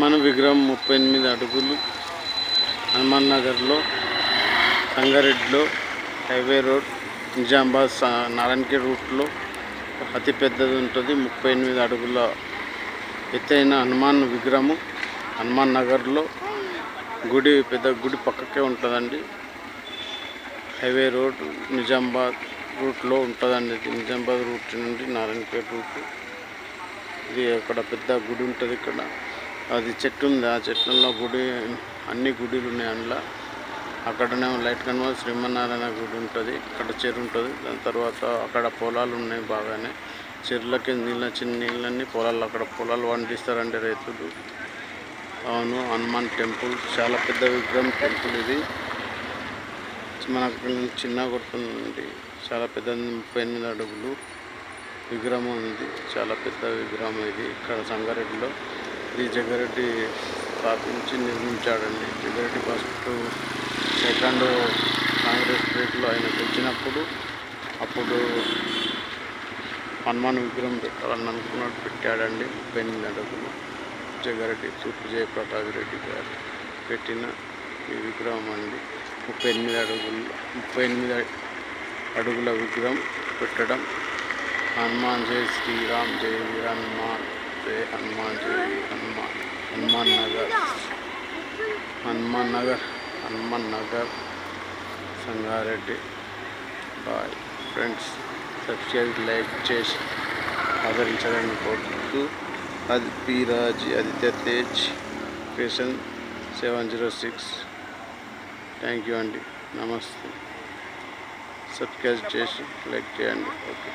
హనుమాన్ విగ్రహం 38 అడుగులు హనుమాన్ నగర్లో సంగారెడ్డిలో హైవే రోడ్ నిజామాబాద్ నారాయణఖేడ్ రూట్లో అతి పెద్దది ఉంటుంది. 38 అడుగుల ఎత్తైన హనుమాన్ విగ్రహము హనుమాన్ నగర్లో గుడి పెద్ద గుడి పక్కకే ఉంటుందండి. హైవే రోడ్ నిజామాబాద్ రూట్లో ఉంటుందండి. ఇది నిజామాబాద్ రూట్ నుండి నారాయణఖేడ్ రూట్. ఇది అక్కడ పెద్ద గుడి ఉంటుంది. ఇక్కడ అది చెట్టు ఉంది, ఆ చెట్లలో గుడి అన్ని గుడిలు ఉన్నాయి. అందులో అక్కడనే లైట్ కన్వర్ శ్రీమన్నారాయణ గుడి ఉంటుంది. ఇక్కడ చెరువు ఉంటుంది. దాని తర్వాత అక్కడ పొలాలు ఉన్నాయి. బాగానే చెరువులకి చిన్న నీళ్ళన్నీ పొలాలు, అక్కడ పొలాలు పండిస్తారండి రైతులు. అవును, హనుమాన్ టెంపుల్ చాలా పెద్ద విగ్రహం టెంపుల్. ఇది మనకు చిన్న కొడుతుందండి, చాలా పెద్ద 38 అడుగులు విగ్రహం ఉంది. చాలా పెద్ద విగ్రహం ఇది. ఇక్కడ సంగారెడ్డిలో ఇది జగ్గారెడ్డి స్థాపించి నిర్మించాడండి. జగ్గారెడ్డి ఫస్ట్ సెకండ్ కాంగ్రెస్ పీరియడ్లో ఆయన గెలిచినప్పుడు అప్పుడు హనుమాన్ విగ్రహం పెట్టాలని అనుకున్నట్టు పెట్టాడండి. 38 అడుగులు జగ్గారెడ్డి తూర్పు జయప్రకాష్ రెడ్డి గారు పెట్టిన ఈ విగ్రహం అండి. 38 అడుగుల విగ్రహం పెట్టడం. హనుమాన్ జై శ్రీరామ్, జై హనుమాన్, జై హనుమాన్, జై Hanuman. Hanuman Nagar Sangareddy. Bye friends, subscribe like చేసి ఆదరించాలని కోరుతూ అది పీరాజీ Aditya Tej creation 706. Thank you అండి, నమస్తే. సబ్స్క్రైబ్ చేసి లైక్ చేయండి. ఓకే.